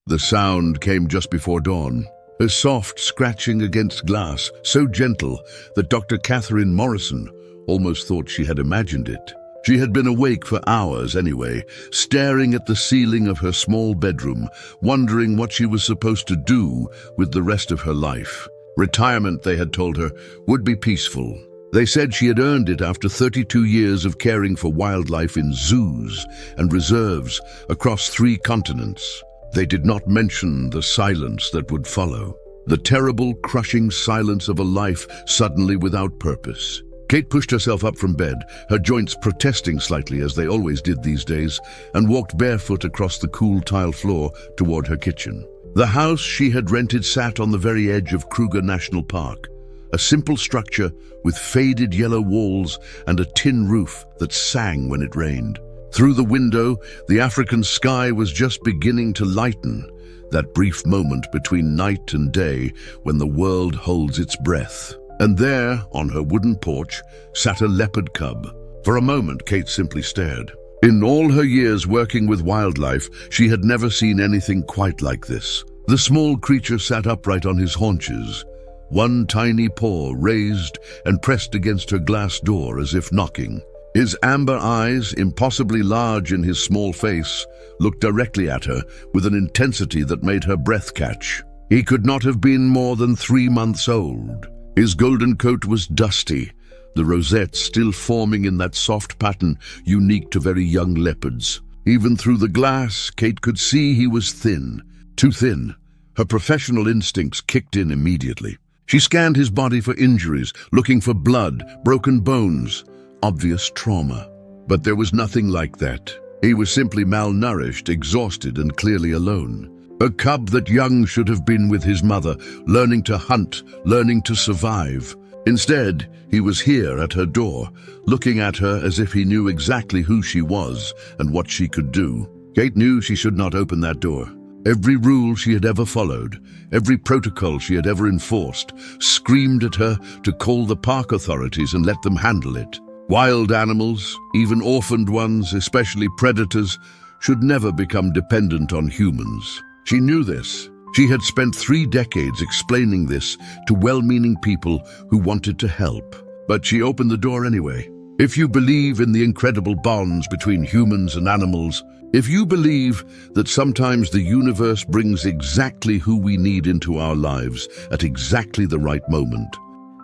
The sound came just before dawn, a soft scratching against glass, so gentle that Dr. Catherine Morrison almost thought she had imagined it. She had been awake for hours anyway, staring at the ceiling of her small bedroom, wondering what she was supposed to do with the rest of her life. Retirement, they had told her, would be peaceful. They said she had earned it after 32 years of caring for wildlife in zoos and reserves across 3 continents. They did not mention the silence that would follow, the terrible, crushing silence of a life suddenly without purpose. Kate pushed herself up from bed, her joints protesting slightly as they always did these days, and walked barefoot across the cool tile floor toward her kitchen. The house she had rented sat on the very edge of Kruger National Park, a simple structure with faded yellow walls and a tin roof that sang when it rained. Through the window, the African sky was just beginning to lighten, that brief moment between night and day when the world holds its breath. And there, on her wooden porch, sat a leopard cub. For a moment, Kate simply stared. In all her years working with wildlife, she had never seen anything quite like this. The small creature sat upright on his haunches, one tiny paw raised and pressed against her glass door as if knocking. His amber eyes, impossibly large in his small face, looked directly at her with an intensity that made her breath catch. He could not have been more than 3 months old. His golden coat was dusty, the rosette still forming in that soft pattern unique to very young leopards. Even through the glass, Kate could see he was thin, too thin. Her professional instincts kicked in immediately. She scanned his body for injuries, looking for blood, broken bones, obvious trauma. But there was nothing like that. He was simply malnourished, exhausted, and clearly alone. A cub that young should have been with his mother, learning to hunt, learning to survive. Instead, he was here at her door, looking at her as if he knew exactly who she was and what she could do. Kate knew she should not open that door. Every rule she had ever followed, every protocol she had ever enforced, screamed at her to call the park authorities and let them handle it. Wild animals, even orphaned ones, especially predators, should never become dependent on humans. She knew this. She had spent 3 decades explaining this to well-meaning people who wanted to help. But she opened the door anyway. If you believe in the incredible bonds between humans and animals, if you believe that sometimes the universe brings exactly who we need into our lives at exactly the right moment,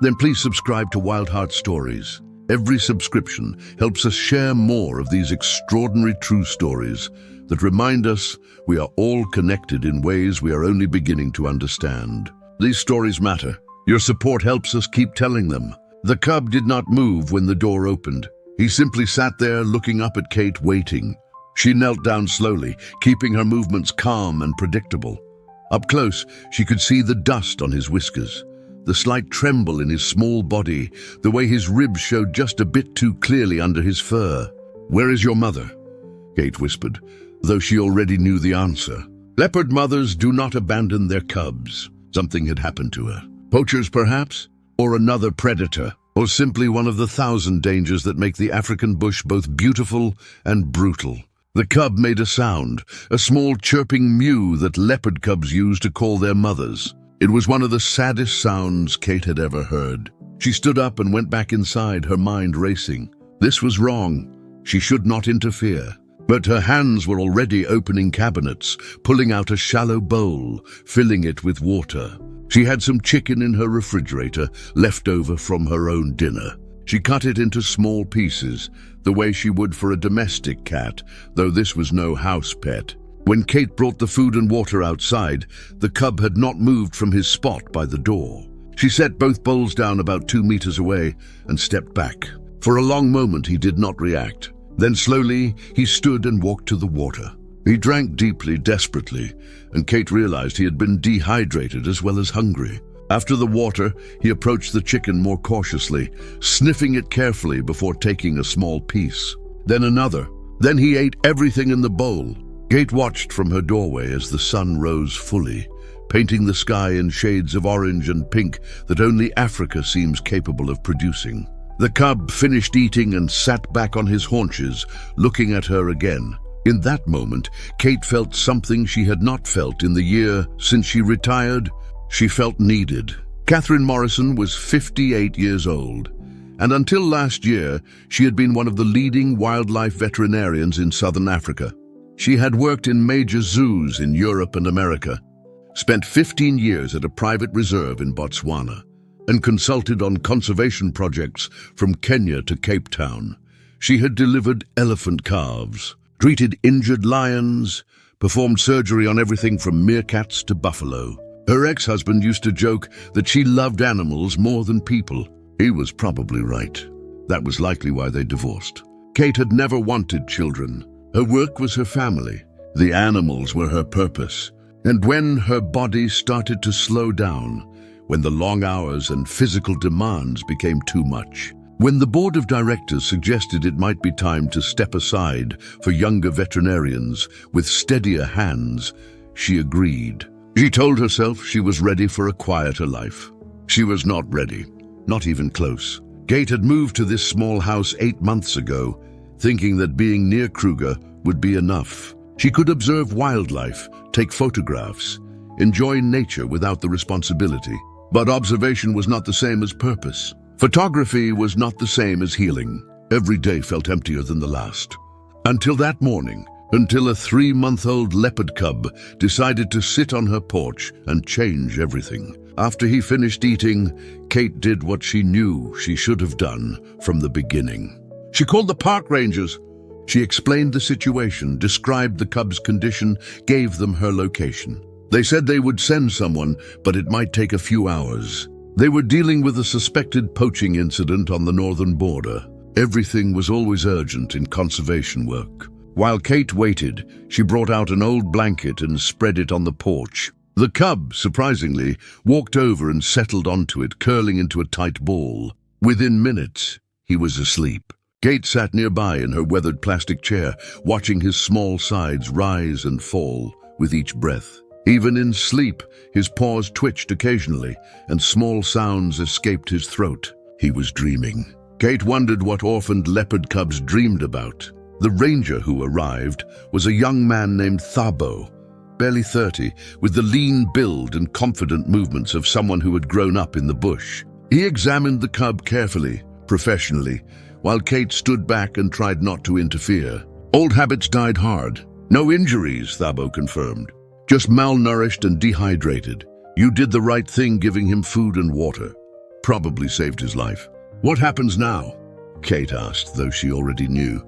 then please subscribe to Wild Heart Stories. Every subscription helps us share more of these extraordinary true stories that remind us we are all connected in ways we are only beginning to understand. These stories matter. Your support helps us keep telling them. The cub did not move when the door opened. He simply sat there looking up at Kate, waiting. She knelt down slowly, keeping her movements calm and predictable. Up close, she could see the dust on his whiskers, the slight tremble in his small body, the way his ribs showed just a bit too clearly under his fur. "Where is your mother?" Kate whispered, though she already knew the answer. Leopard mothers do not abandon their cubs. Something had happened to her. Poachers, perhaps? Or another predator? Or simply one of the 1,000 dangers that make the African bush both beautiful and brutal? The cub made a sound, a small chirping mew that leopard cubs use to call their mothers. It was one of the saddest sounds Kate had ever heard. She stood up and went back inside, her mind racing. This was wrong. She should not interfere. But her hands were already opening cabinets, pulling out a shallow bowl, filling it with water. She had some chicken in her refrigerator, left over from her own dinner. She cut it into small pieces, the way she would for a domestic cat, though this was no house pet. When Kate brought the food and water outside, the cub had not moved from his spot by the door. She set both bowls down about 2 meters away and stepped back. For a long moment he did not react. Then slowly he stood and walked to the water. He drank deeply, desperately, and Kate realized he had been dehydrated as well as hungry. After the water, he approached the chicken more cautiously, sniffing it carefully before taking a small piece. Then another. Then he ate everything in the bowl. Kate watched from her doorway as the sun rose fully, painting the sky in shades of orange and pink that only Africa seems capable of producing. The cub finished eating and sat back on his haunches, looking at her again. In that moment, Kate felt something she had not felt in the year since she retired. She felt needed. Catherine Morrison was 58 years old, and until last year, she had been one of the leading wildlife veterinarians in southern Africa. She had worked in major zoos in Europe and America, spent 15 years at a private reserve in Botswana, and consulted on conservation projects from Kenya to Cape Town. She had delivered elephant calves, treated injured lions, performed surgery on everything from meerkats to buffalo. Her ex-husband used to joke that she loved animals more than people. He was probably right. That was likely why they divorced. Kate had never wanted children. Her work was her family. The animals were her purpose. And when her body started to slow down, when the long hours and physical demands became too much, when the board of directors suggested it might be time to step aside for younger veterinarians with steadier hands, she agreed. She told herself she was ready for a quieter life. She was not ready, not even close. Kate had moved to this small house 8 months ago, thinking that being near Kruger would be enough. She could observe wildlife, take photographs, enjoy nature without the responsibility. But observation was not the same as purpose. Photography was not the same as healing. Every day felt emptier than the last. Until that morning, until a 3-month-old leopard cub decided to sit on her porch and change everything. After he finished eating, Kate did what she knew she should have done from the beginning. She called the park rangers. She explained the situation, described the cub's condition, gave them her location. They said they would send someone, but it might take a few hours. They were dealing with a suspected poaching incident on the northern border. Everything was always urgent in conservation work. While Kate waited, she brought out an old blanket and spread it on the porch. The cub, surprisingly, walked over and settled onto it, curling into a tight ball. Within minutes, he was asleep. Kate sat nearby in her weathered plastic chair, watching his small sides rise and fall with each breath. Even in sleep, his paws twitched occasionally, and small sounds escaped his throat. He was dreaming. Kate wondered what orphaned leopard cubs dreamed about. The ranger who arrived was a young man named Thabo, barely 30, with the lean build and confident movements of someone who had grown up in the bush. He examined the cub carefully, professionally, while Kate stood back and tried not to interfere. Old habits died hard. No injuries, Thabo confirmed. Just malnourished and dehydrated. You did the right thing giving him food and water. Probably saved his life. What happens now? Kate asked, though she already knew.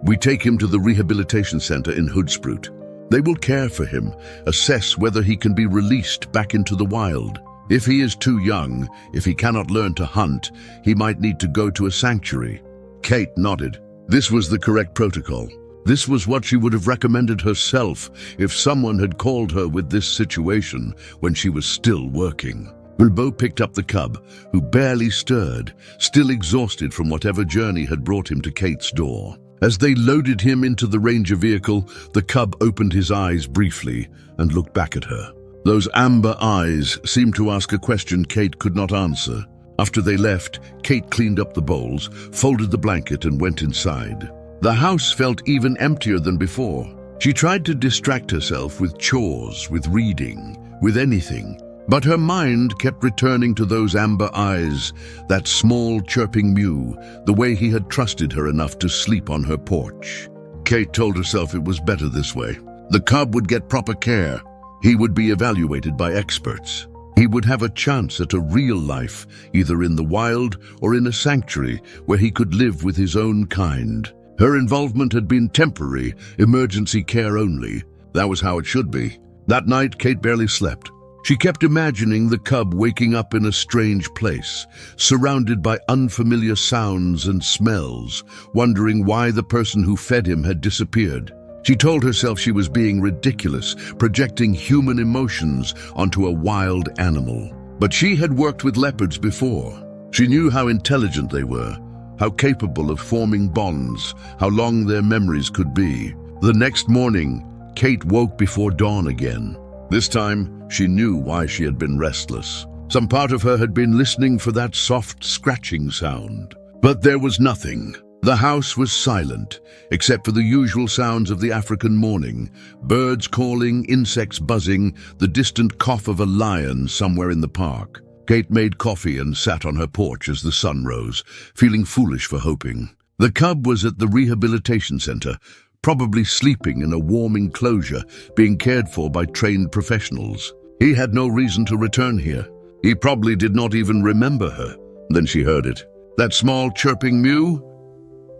We take him to the rehabilitation center in Hoedspruit. They will care for him, assess whether he can be released back into the wild. If he is too young, if he cannot learn to hunt, he might need to go to a sanctuary. Kate nodded. This was the correct protocol. This was what she would have recommended herself if someone had called her with this situation when she was still working. Bilbo picked up the cub, who barely stirred, still exhausted from whatever journey had brought him to Kate's door. As they loaded him into the ranger vehicle, the cub opened his eyes briefly and looked back at her. Those amber eyes seemed to ask a question Kate could not answer. After they left, Kate cleaned up the bowls, folded the blanket, and went inside. The house felt even emptier than before. She tried to distract herself with chores, with reading, with anything, but her mind kept returning to those amber eyes, that small chirping mew, the way he had trusted her enough to sleep on her porch. Kate told herself it was better this way. The cub would get proper care. He would be evaluated by experts. He would have a chance at a real life, either in the wild or in a sanctuary where he could live with his own kind. Her involvement had been temporary, emergency care only. That was how it should be. That night, Kate barely slept. She kept imagining the cub waking up in a strange place, surrounded by unfamiliar sounds and smells, wondering why the person who fed him had disappeared. She told herself she was being ridiculous, projecting human emotions onto a wild animal. But she had worked with leopards before. She knew how intelligent they were, how capable of forming bonds, how long their memories could be. The next morning, Kate woke before dawn again. This time, she knew why she had been restless. Some part of her had been listening for that soft scratching sound. But there was nothing. The house was silent, except for the usual sounds of the African morning, birds calling, insects buzzing, the distant cough of a lion somewhere in the park. Kate made coffee and sat on her porch as the sun rose, feeling foolish for hoping. The cub was at the rehabilitation center, probably sleeping in a warm enclosure, being cared for by trained professionals. He had no reason to return here. He probably did not even remember her. Then she heard it. That small chirping mew?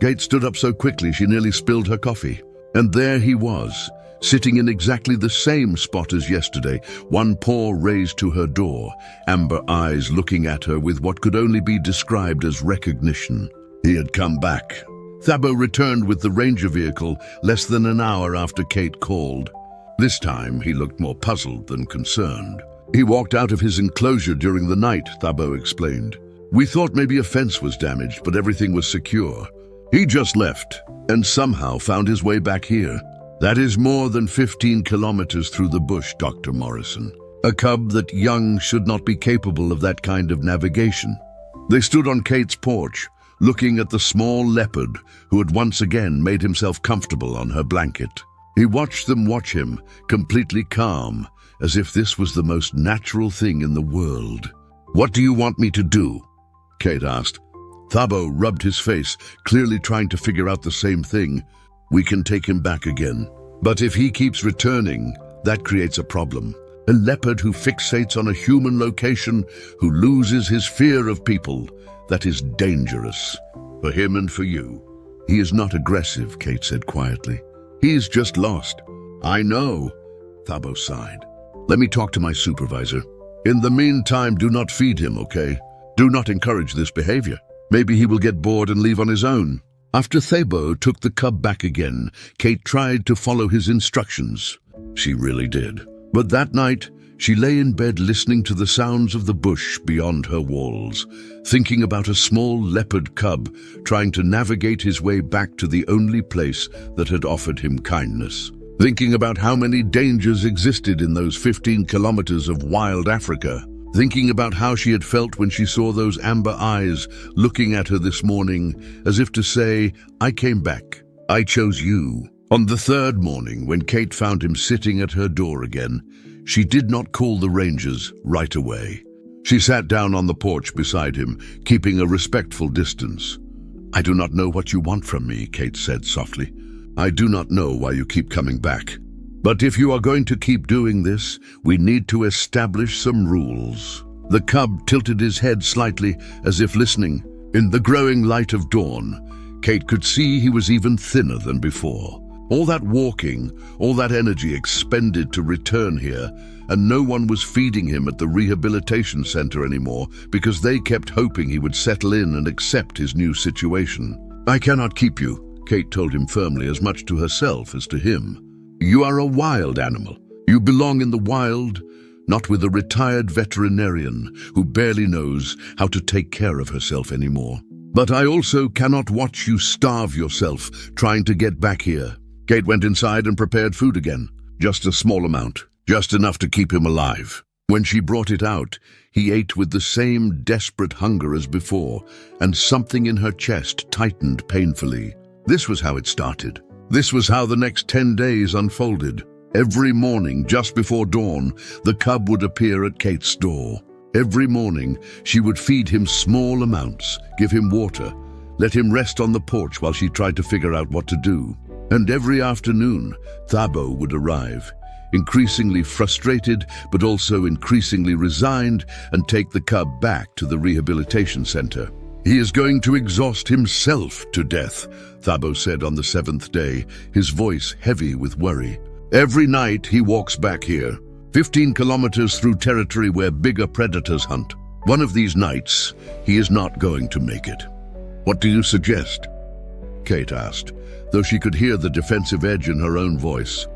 Kate stood up so quickly she nearly spilled her coffee. And there he was, sitting in exactly the same spot as yesterday, one paw raised to her door, amber eyes looking at her with what could only be described as recognition. He had come back. Thabo returned with the ranger vehicle less than an hour after Kate called. This time he looked more puzzled than concerned. He walked out of his enclosure during the night, Thabo explained. We thought maybe a fence was damaged, but everything was secure. He just left and somehow found his way back here. That is more than 15 kilometers through the bush, Dr. Morrison. A cub that young should not be capable of that kind of navigation. They stood on Kate's porch, looking at the small leopard who had once again made himself comfortable on her blanket. He watched them watch him, completely calm, as if this was the most natural thing in the world. What do you want me to do? Kate asked. Thabo rubbed his face, clearly trying to figure out the same thing. We can take him back again. But if he keeps returning, that creates a problem. A leopard who fixates on a human location, who loses his fear of people, that is dangerous. For him and for you. He is not aggressive, Kate said quietly. He's just lost. I know, Thabo sighed. Let me talk to my supervisor. In the meantime, do not feed him, okay? Do not encourage this behavior. Maybe he will get bored and leave on his own. After Thabo took the cub back again, Kate tried to follow his instructions. She really did. But that night, she lay in bed listening to the sounds of the bush beyond her walls, thinking about a small leopard cub trying to navigate his way back to the only place that had offered him kindness. Thinking about how many dangers existed in those 15 kilometers of wild Africa. Thinking about how she had felt when she saw those amber eyes looking at her this morning, as if to say, I came back. I chose you. On the third morning, when Kate found him sitting at her door again, she did not call the rangers right away. She sat down on the porch beside him, keeping a respectful distance. I do not know what you want from me, Kate said softly. I do not know why you keep coming back. But if you are going to keep doing this, we need to establish some rules. The cub tilted his head slightly, as if listening. In the growing light of dawn, Kate could see he was even thinner than before. All that walking, all that energy expended to return here, and no one was feeding him at the rehabilitation center anymore because they kept hoping he would settle in and accept his new situation. I cannot keep you, Kate told him firmly, as much to herself as to him. You are a wild animal. You belong in the wild, not with a retired veterinarian who barely knows how to take care of herself anymore. But I also cannot watch you starve yourself trying to get back here. Kate went inside and prepared food again. Just a small amount, just enough to keep him alive. When she brought it out, he ate with the same desperate hunger as before, and something in her chest tightened painfully. This was how it started. This was how the next 10 days unfolded. Every morning, just before dawn, the cub would appear at Kate's door. Every morning, she would feed him small amounts, give him water, let him rest on the porch while she tried to figure out what to do. And every afternoon, Thabo would arrive, increasingly frustrated, but also increasingly resigned, and take the cub back to the rehabilitation center. He is going to exhaust himself to death, Thabo said on the 7th day, his voice heavy with worry. Every night he walks back here, 15 kilometers through territory where bigger predators hunt. One of these nights, he is not going to make it. What do you suggest? Kate asked, though she could hear the defensive edge in her own voice.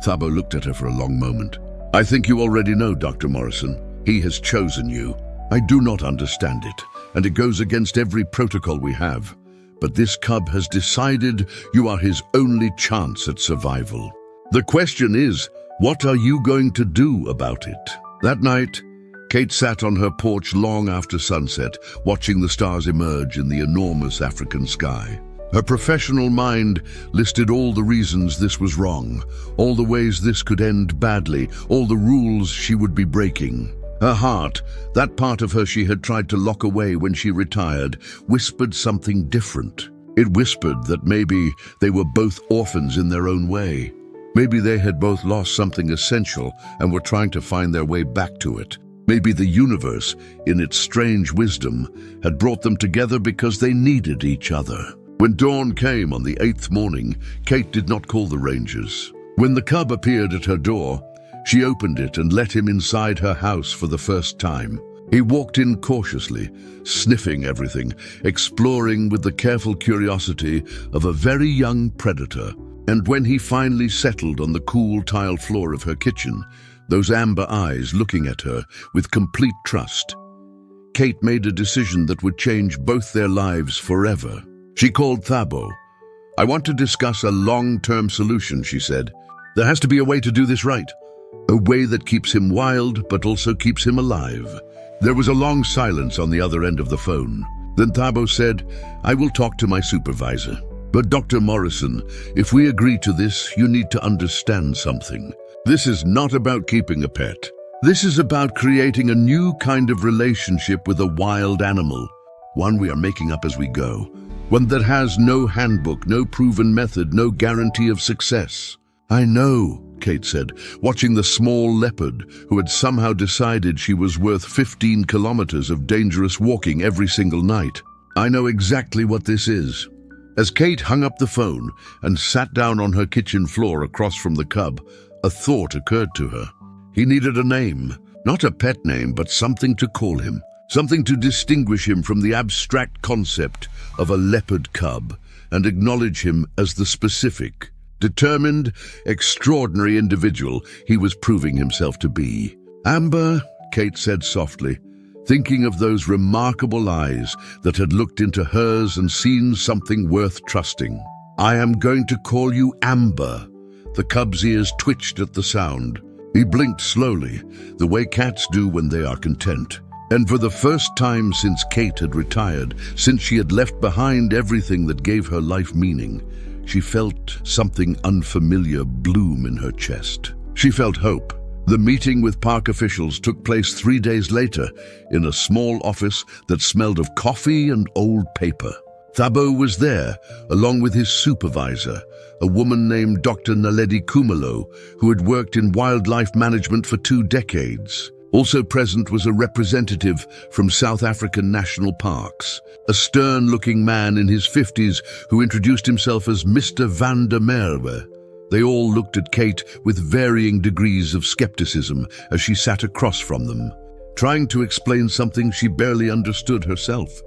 Thabo looked at her for a long moment. I think you already know, Dr. Morrison. He has chosen you. I do not understand it, and it goes against every protocol we have. But this cub has decided you are his only chance at survival. The question is, what are you going to do about it? That night, Kate sat on her porch long after sunset, watching the stars emerge in the enormous African sky. Her professional mind listed all the reasons this was wrong, all the ways this could end badly, all the rules she would be breaking. Her heart, that part of her she had tried to lock away when she retired, whispered something different. It whispered that maybe they were both orphans in their own way. Maybe they had both lost something essential and were trying to find their way back to it. Maybe the universe, in its strange wisdom, had brought them together because they needed each other. When dawn came on the 8th morning, Kate did not call the rangers. When the cub appeared at her door, she opened it and let him inside her house for the first time. He walked in cautiously, sniffing everything, exploring with the careful curiosity of a very young predator. And when he finally settled on the cool tile floor of her kitchen, those amber eyes looking at her with complete trust, Kate made a decision that would change both their lives forever. She called Thabo. "I want to discuss a long-term solution," she said. "There has to be a way to do this right. A way that keeps him wild, but also keeps him alive." There was a long silence on the other end of the phone. Then Thabo said, "I will talk to my supervisor. But Dr. Morrison, if we agree to this, you need to understand something. This is not about keeping a pet. This is about creating a new kind of relationship with a wild animal, one we are making up as we go. One that has no handbook, no proven method, no guarantee of success." "I know," Kate said, watching the small leopard who had somehow decided she was worth 15 kilometers of dangerous walking every single night. "I know exactly what this is." As Kate hung up the phone and sat down on her kitchen floor across from the cub, a thought occurred to her. He needed a name, not a pet name, but something to call him. Something to distinguish him from the abstract concept of a leopard cub and acknowledge him as the specific, determined, extraordinary individual he was proving himself to be. "Amber," Kate said softly, thinking of those remarkable eyes that had looked into hers and seen something worth trusting. "I am going to call you Amber." The cub's ears twitched at the sound. He blinked slowly, the way cats do when they are content. And for the first time since Kate had retired, since she had left behind everything that gave her life meaning, she felt something unfamiliar bloom in her chest. She felt hope. The meeting with park officials took place 3 days later in a small office that smelled of coffee and old paper. Thabo was there, along with his supervisor, a woman named Dr. Naledi Kumalo, who had worked in wildlife management for 2 decades. Also present was a representative from South African national parks, a stern-looking man in his 50s who introduced himself as Mr. van der Merwe. They all looked at Kate with varying degrees of skepticism as she sat across from them, trying to explain something she barely understood herself.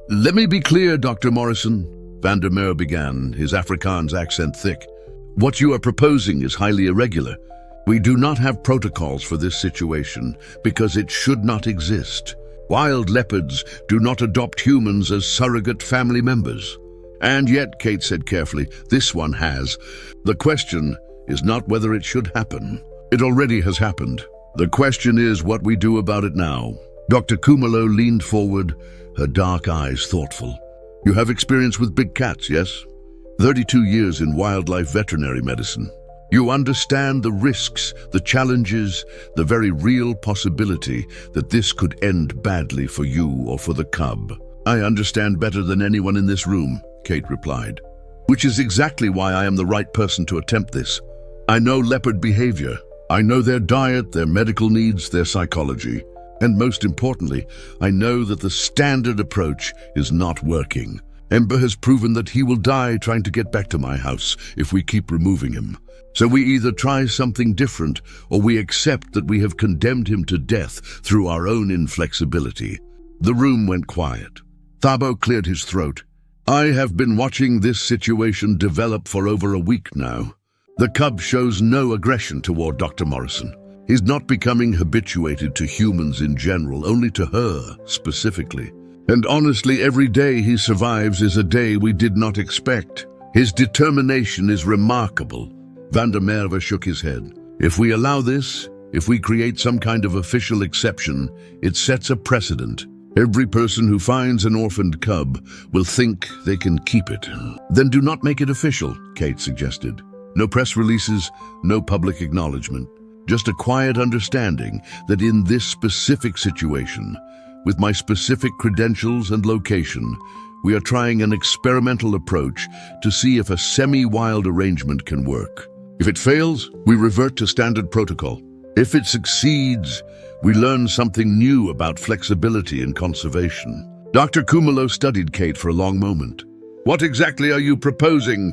"Let me be clear, Dr. Morrison," van der Merwe began, his Afrikaans accent thick. "What you are proposing is highly irregular. We do not have protocols for this situation because it should not exist. Wild leopards do not adopt humans as surrogate family members. And yet," Kate said carefully, "this one has. The question is not whether it should happen. It already has happened. The question is what we do about it now." Dr. Kumalo leaned forward, her dark eyes thoughtful. "You have experience with big cats, yes? 32 years in wildlife veterinary medicine. You understand the risks, the challenges, the very real possibility that this could end badly for you or for the cub." "I understand better than anyone in this room," Kate replied, "which is exactly why I am the right person to attempt this. I know leopard behavior. I know their diet, their medical needs, their psychology. And most importantly, I know that the standard approach is not working. Ember has proven that he will die trying to get back to my house if we keep removing him. So we either try something different or we accept that we have condemned him to death through our own inflexibility." The room went quiet. Thabo cleared his throat. "I have been watching this situation develop for over a week now. The cub shows no aggression toward Dr. Morrison. He's not becoming habituated to humans in general, only to her specifically. And honestly, every day he survives is a day we did not expect. His determination is remarkable." Van der Merwe shook his head. "If we allow this, if we create some kind of official exception, it sets a precedent. Every person who finds an orphaned cub will think they can keep it. Then do not make it official, Kate suggested. No press releases, no public acknowledgement. Just a quiet understanding that in this specific situation, with my specific credentials and location, we are trying an experimental approach to see if a semi-wild arrangement can work. If it fails, we revert to standard protocol. If it succeeds, we learn something new about flexibility and conservation. Dr. Kumalo studied Kate for a long moment. What exactly are you proposing?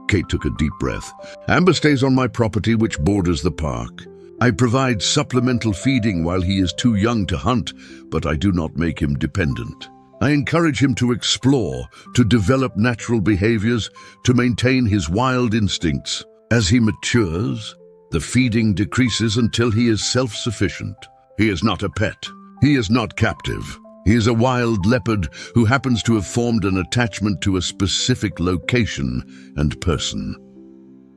Kate took a deep breath. Amber stays on my property, which borders the park. I provide supplemental feeding while he is too young to hunt, but I do not make him dependent. I encourage him to explore, to develop natural behaviors, to maintain his wild instincts. As he matures, the feeding decreases until he is self-sufficient. He is not a pet. He is not captive. He is a wild leopard who happens to have formed an attachment to a specific location and person.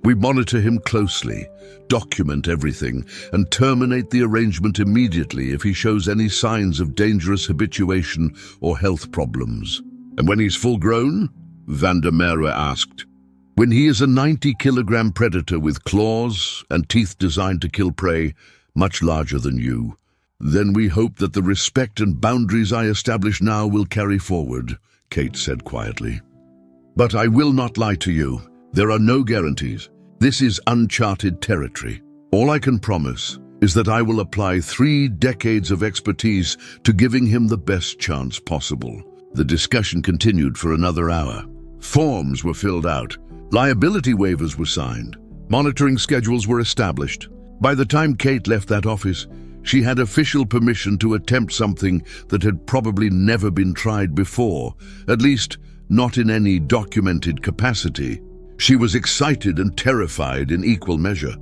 We monitor him closely, document everything, and terminate the arrangement immediately if he shows any signs of dangerous habituation or health problems. And when he's full grown? Vandermeer asked. When he is a 90-kilogram predator with claws and teeth designed to kill prey, much larger than you, then we hope that the respect and boundaries I establish now will carry forward, Kate said quietly. But I will not lie to you. There are no guarantees. This is uncharted territory. All I can promise is that I will apply 3 decades of expertise to giving him the best chance possible. The discussion continued for another hour. Forms were filled out. Liability waivers were signed. Monitoring schedules were established. By the time Kate left that office, she had official permission to attempt something that had probably never been tried before, at least not in any documented capacity. She was excited and terrified in equal measure.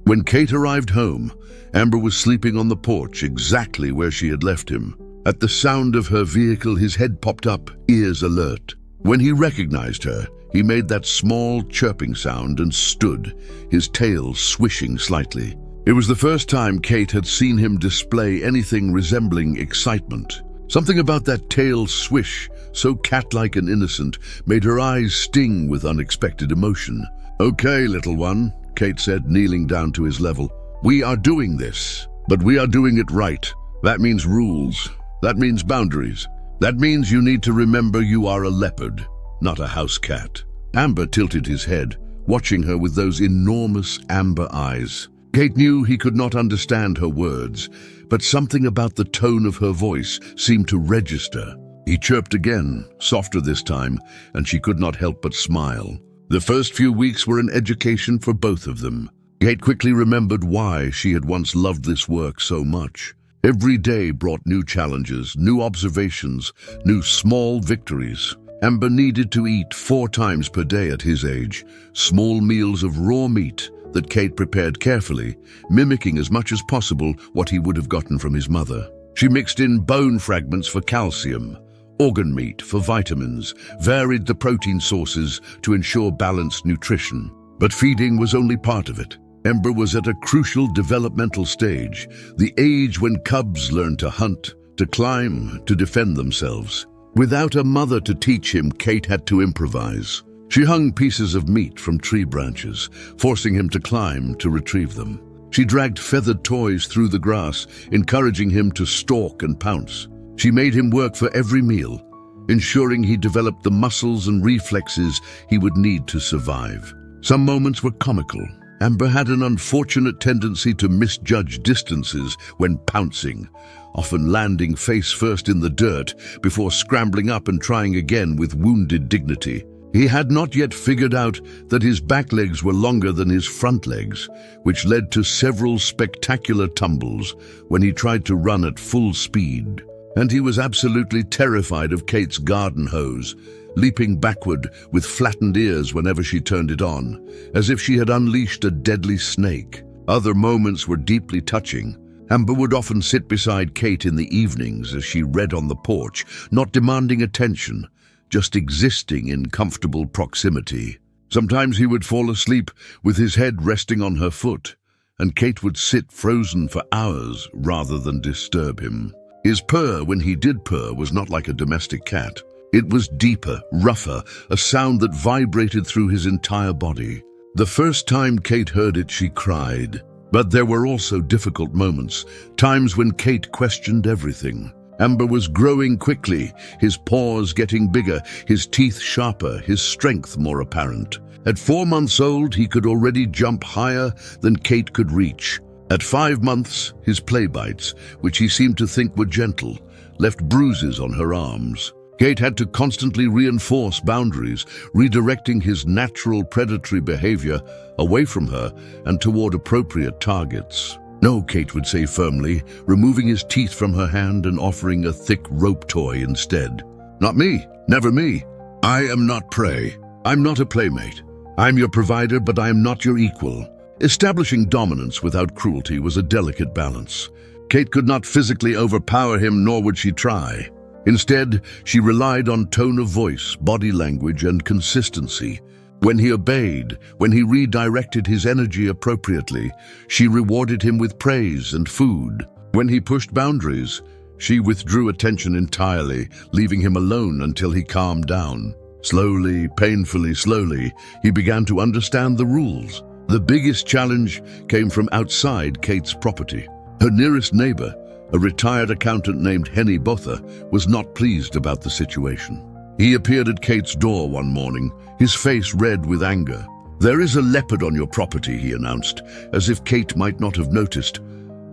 When Kate arrived home, Amber was sleeping on the porch exactly where she had left him. At the sound of her vehicle, his head popped up, ears alert. When he recognized her, he made that small chirping sound and stood, his tail swishing slightly. It was the first time Kate had seen him display anything resembling excitement. Something about that tail swish, so cat-like and innocent, made her eyes sting with unexpected emotion. "Okay, little one," Kate said, kneeling down to his level. "We are doing this, but we are doing it right. That means rules. That means boundaries. That means you need to remember you are a leopard, not a house cat." Amber tilted his head, watching her with those enormous amber eyes. Kate knew he could not understand her words, but something about the tone of her voice seemed to register. He chirped again, softer this time, and she could not help but smile. The first few weeks were an education for both of them. Kate quickly remembered why she had once loved this work so much. Every day brought new challenges, new observations, new small victories. Amber needed to eat 4 times per day at his age, small meals of raw meat that Kate prepared carefully, mimicking as much as possible what he would have gotten from his mother. She mixed in bone fragments for calcium, organ meat for vitamins, varied the protein sources to ensure balanced nutrition. But feeding was only part of it. Amber was at a crucial developmental stage, the age when cubs learn to hunt, to climb, to defend themselves. Without a mother to teach him, Kate had to improvise. She hung pieces of meat from tree branches, forcing him to climb to retrieve them. She dragged feathered toys through the grass, encouraging him to stalk and pounce. She made him work for every meal, ensuring he developed the muscles and reflexes he would need to survive. Some moments were comical. Amber had an unfortunate tendency to misjudge distances when pouncing, often landing face first in the dirt before scrambling up and trying again with wounded dignity. He had not yet figured out that his back legs were longer than his front legs, which led to several spectacular tumbles when he tried to run at full speed. And he was absolutely terrified of Kate's garden hose, leaping backward with flattened ears whenever she turned it on, as if she had unleashed a deadly snake. Other moments were deeply touching. Amber would often sit beside Kate in the evenings as she read on the porch, not demanding attention, just existing in comfortable proximity. Sometimes he would fall asleep with his head resting on her foot, and Kate would sit frozen for hours rather than disturb him. His purr, when he did purr, was not like a domestic cat. It was deeper, rougher, a sound that vibrated through his entire body. The first time Kate heard it, she cried. But there were also difficult moments, times when Kate questioned everything. Amber was growing quickly, his paws getting bigger, his teeth sharper, his strength more apparent. At 4 months old, he could already jump higher than Kate could reach. At 5 months, his play bites, which he seemed to think were gentle, left bruises on her arms. Kate had to constantly reinforce boundaries, redirecting his natural predatory behavior away from her and toward appropriate targets. "No," Kate would say firmly, removing his teeth from her hand and offering a thick rope toy instead. "Not me, never me. I am not prey. I'm not a playmate. I'm your provider, but I am not your equal." Establishing dominance without cruelty was a delicate balance. Kate could not physically overpower him, nor would she try. Instead, she relied on tone of voice, body language, and consistency. When he obeyed, when he redirected his energy appropriately, she rewarded him with praise and food. When he pushed boundaries, she withdrew attention entirely, leaving him alone until he calmed down. Slowly, painfully slowly, he began to understand the rules. The biggest challenge came from outside Kate's property. Her nearest neighbor, a retired accountant named Henny Botha, was not pleased about the situation. He appeared at Kate's door one morning, his face red with anger. "There is a leopard on your property," he announced, as if Kate might not have noticed.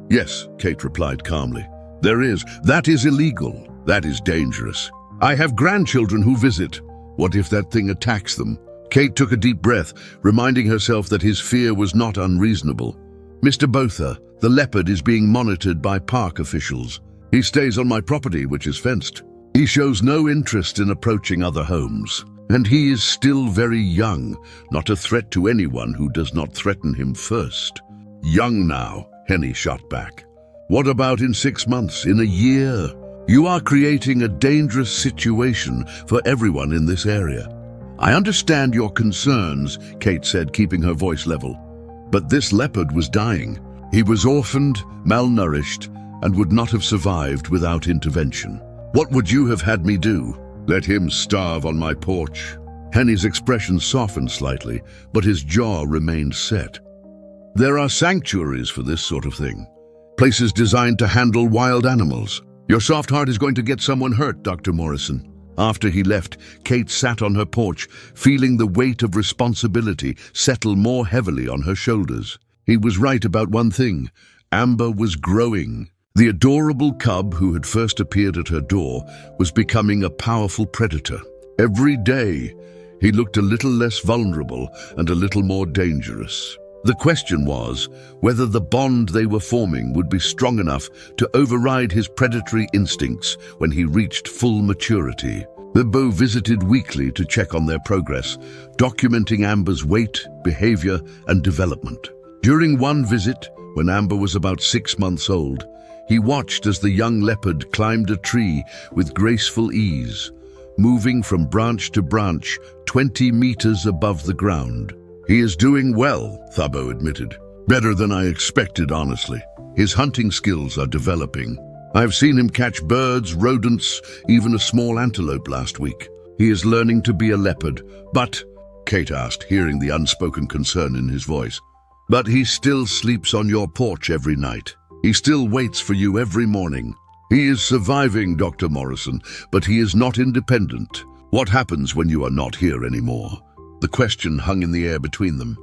"Yes," Kate replied calmly. "There is. That is illegal. That is dangerous. I have grandchildren who visit. What if that thing attacks them?" Kate took a deep breath, reminding herself that his fear was not unreasonable. "Mr. Botha, the leopard is being monitored by park officials. He stays on my property, which is fenced. He shows no interest in approaching other homes. And he is still very young, not a threat to anyone who does not threaten him first." "Young now," Henny shot back. "What about in 6 months, in a year? You are creating a dangerous situation for everyone in this area." "I understand your concerns," Kate said, keeping her voice level. "But this leopard was dying. He was orphaned, malnourished, and would not have survived without intervention. What would you have had me do? Let him starve on my porch?" Henny's expression softened slightly, but his jaw remained set. "There are sanctuaries for this sort of thing. Places designed to handle wild animals. Your soft heart is going to get someone hurt, Dr. Morrison." After he left, Kate sat on her porch, feeling the weight of responsibility settle more heavily on her shoulders. He was right about one thing. Amber was growing. The adorable cub who had first appeared at her door was becoming a powerful predator. Every day, he looked a little less vulnerable and a little more dangerous. The question was whether the bond they were forming would be strong enough to override his predatory instincts when he reached full maturity. The Beau visited weekly to check on their progress, documenting Amber's weight, behavior, and development. During one visit, when Amber was about 6 months old, he watched as the young leopard climbed a tree with graceful ease, moving from branch to branch 20 meters above the ground. "He is doing well," Thabo admitted. "Better than I expected, honestly. His hunting skills are developing. I've seen him catch birds, rodents, even a small antelope last week. He is learning to be a leopard, but," Kate asked, hearing the unspoken concern in his voice, "but he still sleeps on your porch every night. He still waits for you every morning. He is surviving, Dr. Morrison, but he is not independent. What happens when you are not here anymore?" The question hung in the air between them.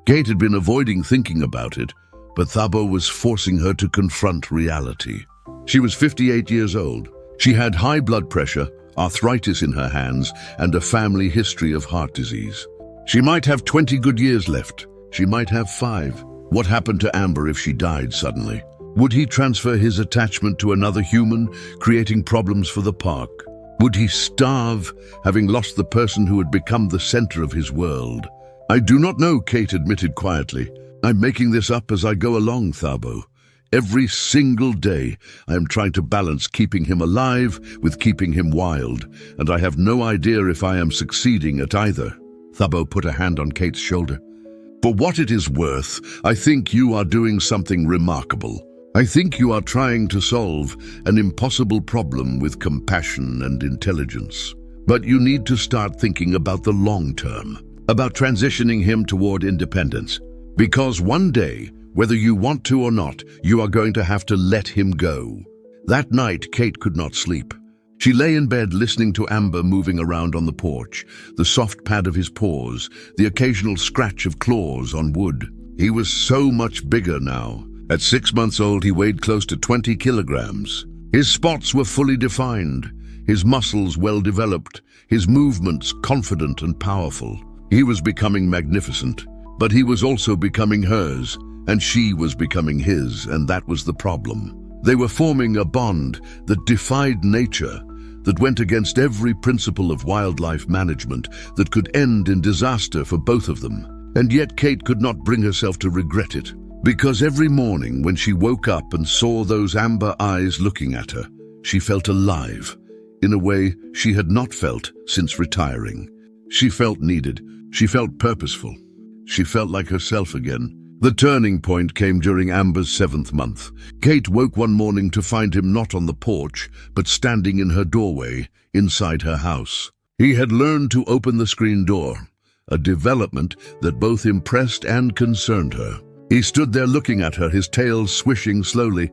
Kate had been avoiding thinking about it, but Thabo was forcing her to confront reality. She was 58 years old. She had high blood pressure, arthritis in her hands, and a family history of heart disease. She might have 20 good years left. She might have 5. What happened to Amber if she died suddenly? Would he transfer his attachment to another human, creating problems for the park? Would he starve, having lost the person who had become the center of his world? "I do not know," Kate admitted quietly. "I'm making this up as I go along, Thabo. Every single day, I am trying to balance keeping him alive with keeping him wild, and I have no idea if I am succeeding at either." Thabo put a hand on Kate's shoulder. "For what it is worth, I think you are doing something remarkable. I think you are trying to solve an impossible problem with compassion and intelligence. But you need to start thinking about the long term, about transitioning him toward independence. Because one day, whether you want to or not, you are going to have to let him go. That night, Kate could not sleep. She lay in bed listening to Amber moving around on the porch, the soft pad of his paws, the occasional scratch of claws on wood. He was so much bigger now. At 6 months old, he weighed close to 20 kilograms. His spots were fully defined, his muscles well developed, his movements confident and powerful. He was becoming magnificent, but he was also becoming hers, and she was becoming his, and that was the problem. They were forming a bond that defied nature, that went against every principle of wildlife management, that could end in disaster for both of them. And yet Kate could not bring herself to regret it, because every morning when she woke up and saw those amber eyes looking at her, she felt alive, in a way she had not felt since retiring. She felt needed, she felt purposeful, she felt like herself again. The turning point came during Amber's 7th month. Kate woke one morning to find him not on the porch, but standing in her doorway, inside her house. He had learned to open the screen door, a development that both impressed and concerned her. He stood there looking at her, his tail swishing slowly.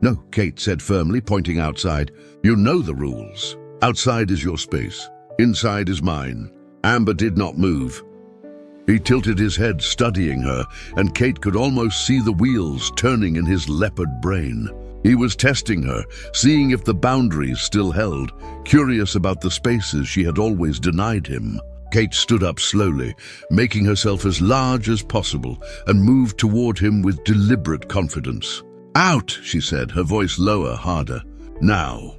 "No," Kate said firmly, pointing outside. "You know the rules. Outside is your space. Inside is mine." Amber did not move. He tilted his head, studying her, and Kate could almost see the wheels turning in his leopard brain. He was testing her, seeing if the boundaries still held, curious about the spaces she had always denied him. Kate stood up slowly, making herself as large as possible, and moved toward him with deliberate confidence. "Out," she said, her voice lower, harder. "Now."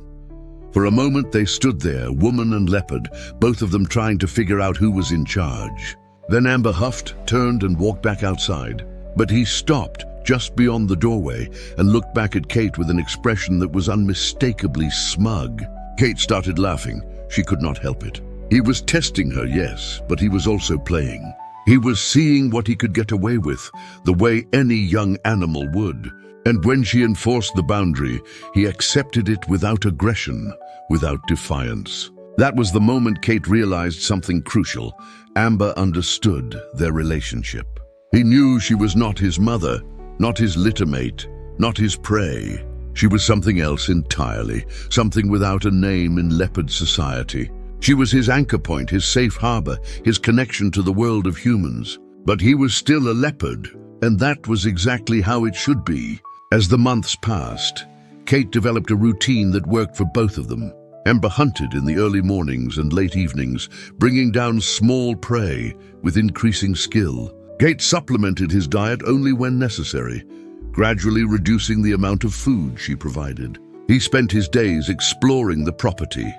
For a moment they stood there, woman and leopard, both of them trying to figure out who was in charge. Then Amber huffed, turned, and walked back outside. But he stopped just beyond the doorway and looked back at Kate with an expression that was unmistakably smug. Kate started laughing. She could not help it. He was testing her, yes, but he was also playing. He was seeing what he could get away with, the way any young animal would. And when she enforced the boundary, he accepted it without aggression, without defiance. That was the moment Kate realized something crucial. Amber understood their relationship. He knew she was not his mother, not his littermate, not his prey. She was something else entirely, something without a name in leopard society. She was his anchor point, his safe harbor, his connection to the world of humans. But he was still a leopard, and that was exactly how it should be. As the months passed, Kate developed a routine that worked for both of them. Amber hunted in the early mornings and late evenings, bringing down small prey with increasing skill. Kate supplemented his diet only when necessary, gradually reducing the amount of food she provided. He spent his days exploring the property,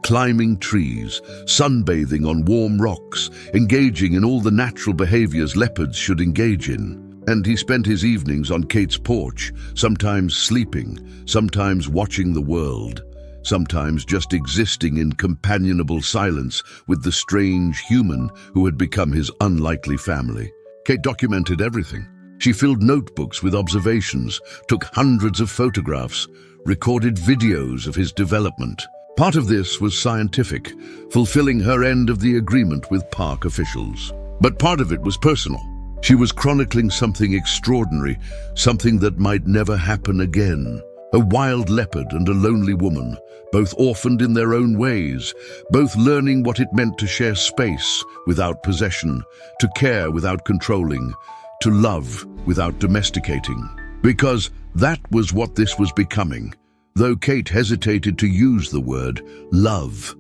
climbing trees, sunbathing on warm rocks, engaging in all the natural behaviors leopards should engage in. And he spent his evenings on Kate's porch, sometimes sleeping, sometimes watching the world, sometimes just existing in companionable silence with the strange human who had become his unlikely family. Kate documented everything. She filled notebooks with observations, took hundreds of photographs, recorded videos of his development. Part of this was scientific, fulfilling her end of the agreement with park officials. But part of it was personal. She was chronicling something extraordinary, something that might never happen again. A wild leopard and a lonely woman, both orphaned in their own ways, both learning what it meant to share space without possession, to care without controlling, to love without domesticating. Because that was what this was becoming, though Kate hesitated to use the word love.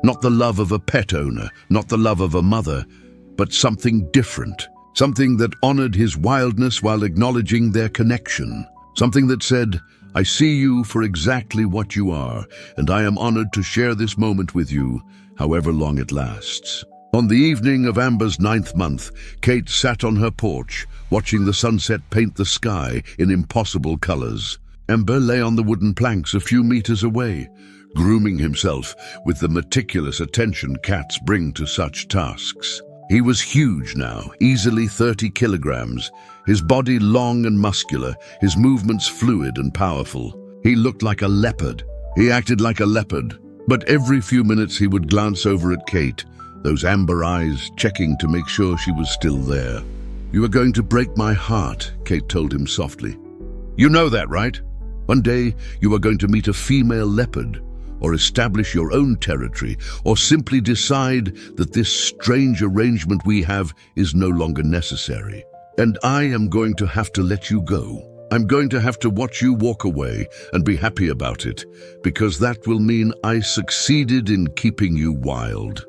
Not the love of a pet owner, not the love of a mother, but something different. Something that honored his wildness while acknowledging their connection. Something that said, "I see you for exactly what you are, and I am honored to share this moment with you, however long it lasts." On the evening of Amber's 9th month, Kate sat on her porch, watching the sunset paint the sky in impossible colors. Amber lay on the wooden planks a few meters away, grooming himself with the meticulous attention cats bring to such tasks. He was huge now, easily 30 kilograms, his body long and muscular, his movements fluid and powerful. He looked like a leopard. He acted like a leopard, but every few minutes he would glance over at Kate, those amber eyes checking to make sure she was still there. "You are going to break my heart," Kate told him softly. "You know that, right? One day you are going to meet a female leopard, or establish your own territory, or simply decide that this strange arrangement we have is no longer necessary. And I am going to have to let you go. I'm going to have to watch you walk away and be happy about it, because that will mean I succeeded in keeping you wild."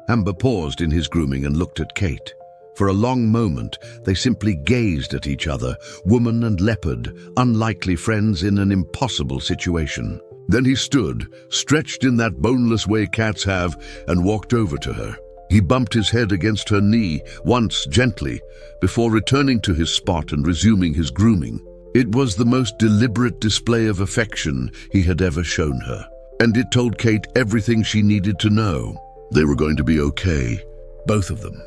Amber paused in his grooming and looked at Kate. For a long moment, they simply gazed at each other, woman and leopard, unlikely friends in an impossible situation. Then he stood, stretched in that boneless way cats have, and walked over to her. He bumped his head against her knee, once gently, before returning to his spot and resuming his grooming. It was the most deliberate display of affection he had ever shown her, and it told Kate everything she needed to know. They were going to be okay, both of them.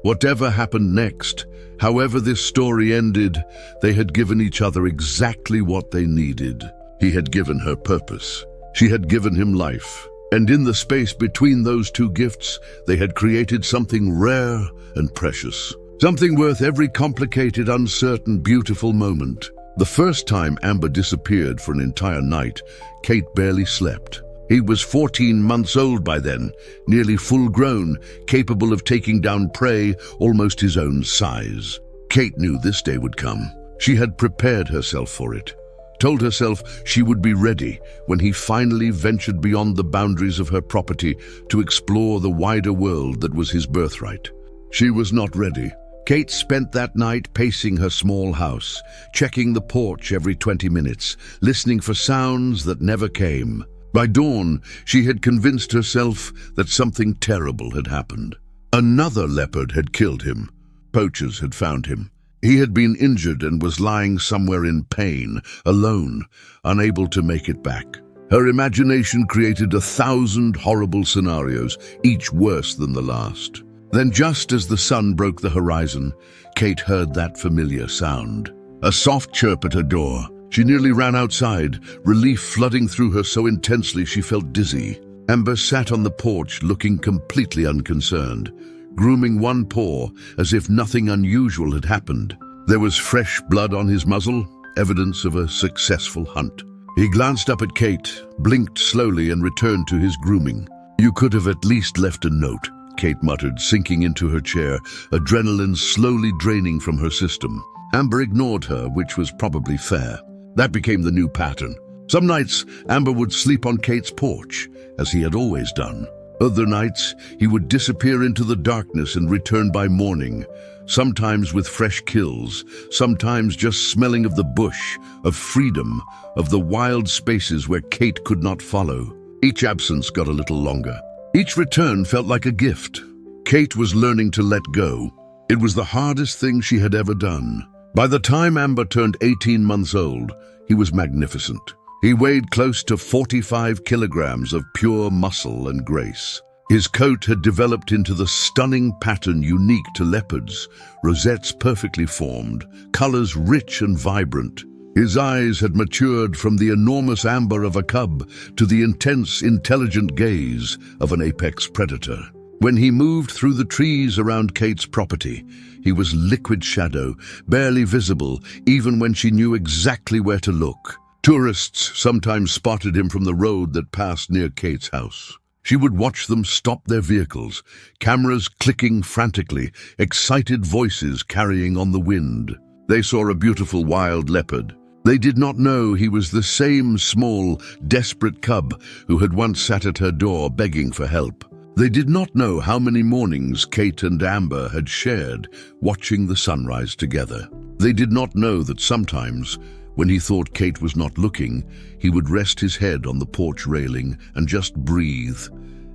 Whatever happened next, however this story ended, they had given each other exactly what they needed. He had given her purpose. She had given him life. And in the space between those two gifts, they had created something rare and precious. Something worth every complicated, uncertain, beautiful moment. The first time Amber disappeared for an entire night, Kate barely slept. He was 14 months old by then, nearly full-grown, capable of taking down prey almost his own size. Kate knew this day would come. She had prepared herself for it, told herself she would be ready when he finally ventured beyond the boundaries of her property to explore the wider world that was his birthright. She was not ready. Kate spent that night pacing her small house, checking the porch every 20 minutes, listening for sounds that never came. By dawn, she had convinced herself that something terrible had happened. Another leopard had killed him. Poachers had found him. He had been injured and was lying somewhere in pain, alone, unable to make it back. Her imagination created 1,000 horrible scenarios, each worse than the last. Then, just as the sun broke the horizon, Kate heard that familiar sound. A soft chirp at her door. She nearly ran outside, relief flooding through her so intensely she felt dizzy. Amber sat on the porch looking completely unconcerned, grooming one paw as if nothing unusual had happened. There was fresh blood on his muzzle, evidence of a successful hunt. He glanced up at Kate, blinked slowly and returned to his grooming. "You could have at least left a note," Kate muttered, sinking into her chair, adrenaline slowly draining from her system. Amber ignored her, which was probably fair. That became the new pattern. Some nights, Amber would sleep on Kate's porch, as he had always done. Other nights, he would disappear into the darkness and return by morning, sometimes with fresh kills, sometimes just smelling of the bush, of freedom, of the wild spaces where Kate could not follow. Each absence got a little longer. Each return felt like a gift. Kate was learning to let go. It was the hardest thing she had ever done. By the time Amber turned 18 months old, he was magnificent. He weighed close to 45 kilograms of pure muscle and grace. His coat had developed into the stunning pattern unique to leopards, rosettes perfectly formed, colors rich and vibrant. His eyes had matured from the enormous amber of a cub to the intense, intelligent gaze of an apex predator. When he moved through the trees around Kate's property, he was liquid shadow, barely visible even when she knew exactly where to look. Tourists sometimes spotted him from the road that passed near Kate's house. She would watch them stop their vehicles, cameras clicking frantically, excited voices carrying on the wind. They saw a beautiful wild leopard. They did not know he was the same small, desperate cub who had once sat at her door begging for help. They did not know how many mornings Kate and Amber had shared, watching the sunrise together. They did not know that sometimes, when he thought Kate was not looking, he would rest his head on the porch railing and just breathe,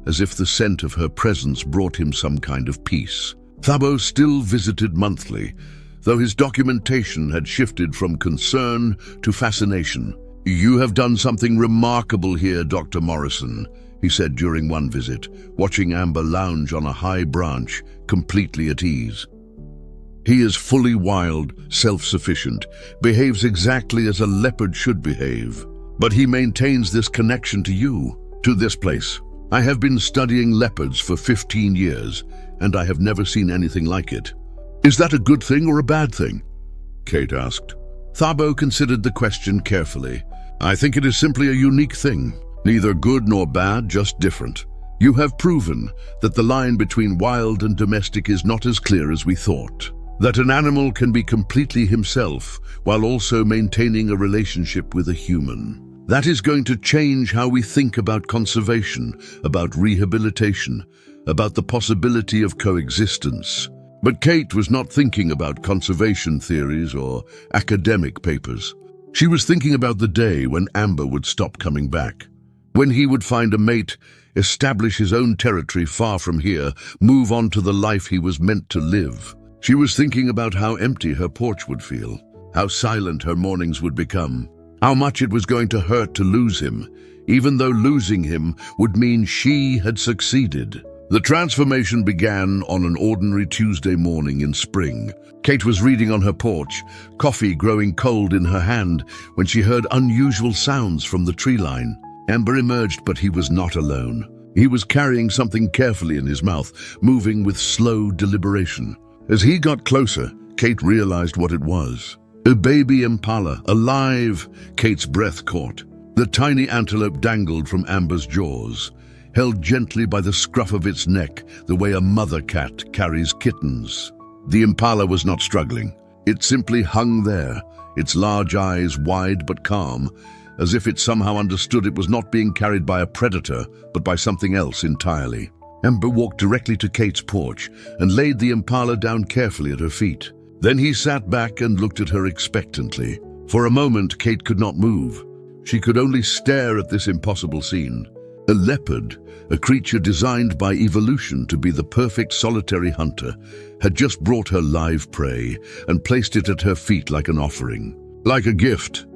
as if the scent of her presence brought him some kind of peace. Thabo still visited monthly, though his documentation had shifted from concern to fascination. "You have done something remarkable here, Dr. Morrison," he said during one visit, watching Amber lounge on a high branch, completely at ease. "He is fully wild, self-sufficient, behaves exactly as a leopard should behave. But he maintains this connection to you, to this place. I have been studying leopards for 15 years, and I have never seen anything like it. Is that a good thing or a bad thing?" Kate asked. Thabo considered the question carefully. "I think it is simply a unique thing. Neither good nor bad, just different. You have proven that the line between wild and domestic is not as clear as we thought. That an animal can be completely himself while also maintaining a relationship with a human. That is going to change how we think about conservation, about rehabilitation, about the possibility of coexistence." But Kate was not thinking about conservation theories or academic papers. She was thinking about the day when Amber would stop coming back, when he would find a mate, establish his own territory far from here, move on to the life he was meant to live. She was thinking about how empty her porch would feel, how silent her mornings would become, how much it was going to hurt to lose him, even though losing him would mean she had succeeded. The transformation began on an ordinary Tuesday morning in spring. Kate was reading on her porch, coffee growing cold in her hand, when she heard unusual sounds from the tree line. Amber emerged, but he was not alone. He was carrying something carefully in his mouth, moving with slow deliberation. As he got closer, Kate realized what it was. A baby impala, alive, Kate's breath caught. The tiny antelope dangled from Amber's jaws, held gently by the scruff of its neck, the way a mother cat carries kittens. The impala was not struggling. It simply hung there, its large eyes wide but calm, as if it somehow understood it was not being carried by a predator, but by something else entirely. Amber walked directly to Kate's porch and laid the impala down carefully at her feet. Then he sat back and looked at her expectantly. For a moment, Kate could not move. She could only stare at this impossible scene. A leopard, a creature designed by evolution to be the perfect solitary hunter, had just brought her live prey and placed it at her feet like an offering, like a gift,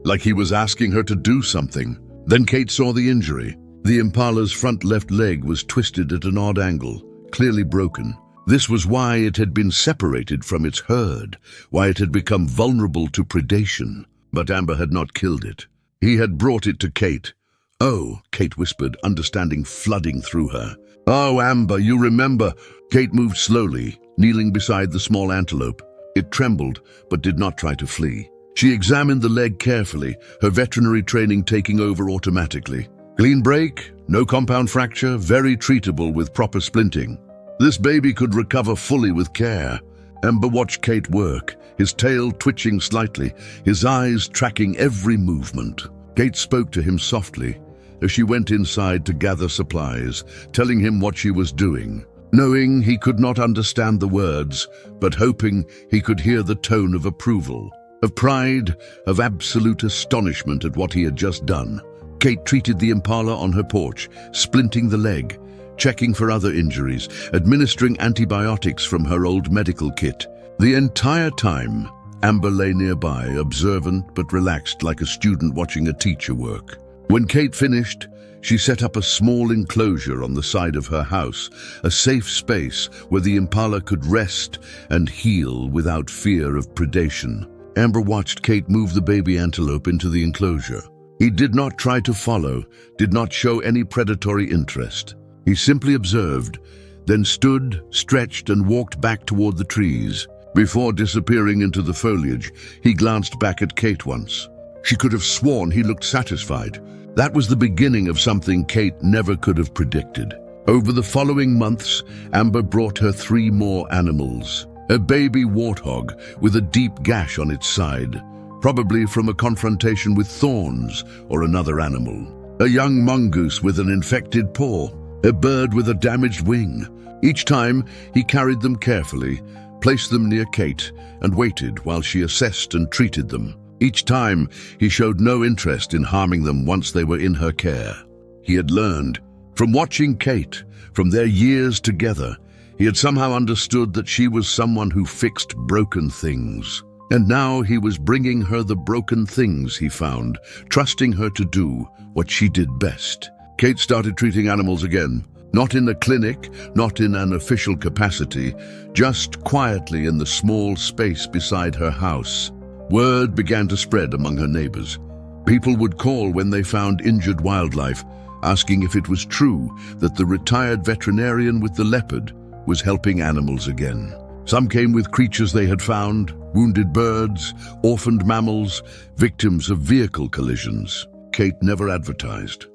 like he was asking her to do something. Then Kate saw the injury. The impala's front left leg was twisted at an odd angle, clearly broken. This was why it had been separated from its herd, why it had become vulnerable to predation. But Amber had not killed it. He had brought it to Kate. "Oh," Kate whispered, understanding flooding through her. "Oh, Amber, you remember." Kate moved slowly, kneeling beside the small antelope. It trembled, but did not try to flee. She examined the leg carefully, her veterinary training taking over automatically. Clean break, no compound fracture, very treatable with proper splinting. This baby could recover fully with care. Amber watched Kate work, his tail twitching slightly, his eyes tracking every movement. Kate spoke to him softly as she went inside to gather supplies, telling him what she was doing, knowing he could not understand the words, but hoping he could hear the tone of approval, of pride, of absolute astonishment at what he had just done. Kate treated the impala on her porch, splinting the leg, checking for other injuries, administering antibiotics from her old medical kit. The entire time, Amber lay nearby, observant but relaxed like a student watching a teacher work. When Kate finished, she set up a small enclosure on the side of her house, a safe space where the impala could rest and heal without fear of predation. Amber watched Kate move the baby antelope into the enclosure. He did not try to follow, did not show any predatory interest. He simply observed, then stood, stretched, and walked back toward the trees. Before disappearing into the foliage, he glanced back at Kate once. She could have sworn he looked satisfied. That was the beginning of something Kate never could have predicted. Over the following months, Amber brought her 3 more animals. A baby warthog with a deep gash on its side, probably from a confrontation with thorns or another animal. A young mongoose with an infected paw. A bird with a damaged wing. Each time, he carried them carefully, placed them near Kate, and waited while she assessed and treated them. Each time, he showed no interest in harming them once they were in her care. He had learned, from watching Kate, from their years together, he had somehow understood that she was someone who fixed broken things. And now he was bringing her the broken things he found, trusting her to do what she did best. Kate started treating animals again, not in a clinic, not in an official capacity, just quietly in the small space beside her house. Word began to spread among her neighbors. People would call when they found injured wildlife, asking if it was true that the retired veterinarian with the Leopard was helping animals again. Some came with creatures they had found, wounded birds, orphaned mammals, victims of vehicle collisions. Kate never advertised.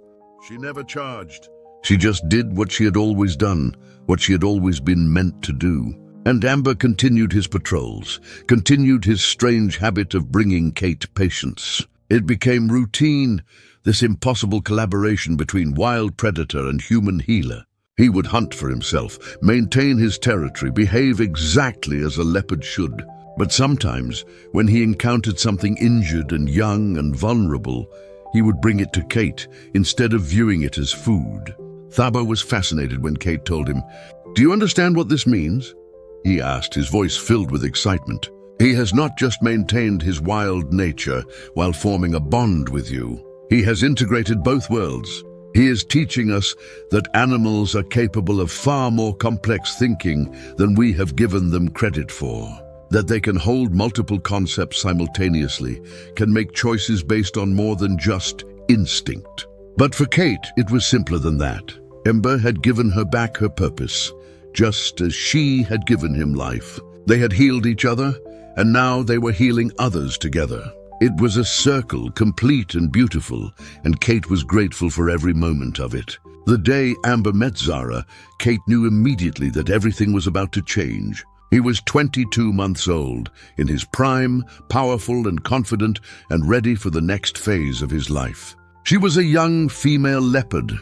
She never charged. She just did what she had always done, what she had always been meant to do. And Amber continued his patrols, continued his strange habit of bringing Kate patients. It became routine, this impossible collaboration between wild predator and human healer. He would hunt for himself, maintain his territory, behave exactly as a leopard should. But sometimes, when he encountered something injured and young and vulnerable, he would bring it to Kate instead of viewing it as food. Thabo was fascinated when Kate told him, "Do you understand what this means?" He asked, his voice filled with excitement. "He has not just maintained his wild nature while forming a bond with you. He has integrated both worlds. He is teaching us that animals are capable of far more complex thinking than we have given them credit for. That they can hold multiple concepts simultaneously, can make choices based on more than just instinct." But for Kate, it was simpler than that. Amber had given her back her purpose, just as she had given him life. They had healed each other, and now they were healing others together. It was a circle, complete and beautiful, and Kate was grateful for every moment of it. The day Amber met Zara, Kate knew immediately that everything was about to change. He was 22 months old, in his prime, powerful and confident, and ready for the next phase of his life. She was a young female leopard,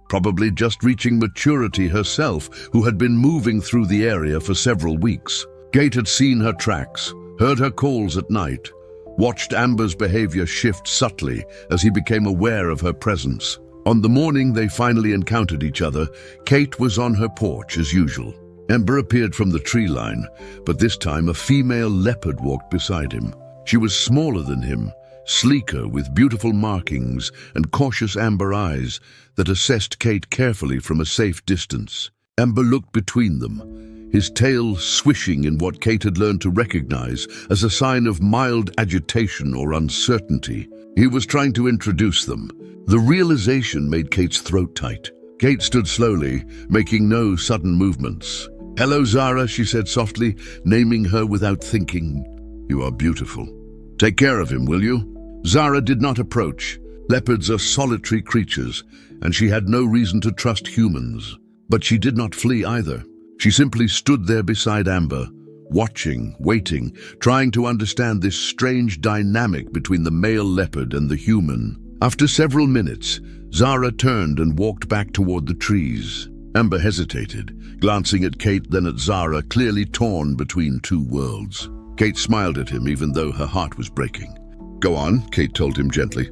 probably just reaching maturity herself, who had been moving through the area for several weeks. Kate had seen her tracks, heard her calls at night, watched Amber's behavior shift subtly as he became aware of her presence. On the morning they finally encountered each other, Kate was on her porch as usual. Amber appeared from the tree line, but this time a female leopard walked beside him. She was smaller than him, sleeker with beautiful markings and cautious amber eyes that assessed Kate carefully from a safe distance. Amber looked between them, his tail swishing in what Kate had learned to recognize as a sign of mild agitation or uncertainty. He was trying to introduce them. The realization made Kate's throat tight. Kate stood slowly, making no sudden movements. "Hello, Zara," she said softly, naming her without thinking. "You are beautiful. Take care of him, will you?" Zara did not approach. Leopards are solitary creatures, and she had no reason to trust humans. But she did not flee either. She simply stood there beside Amber, watching, waiting, trying to understand this strange dynamic between the male leopard and the human. After several minutes, Zara turned and walked back toward the trees. Amber hesitated, glancing at Kate, then at Zara, clearly torn between two worlds. Kate smiled at him, even though her heart was breaking. "Go on," Kate told him gently.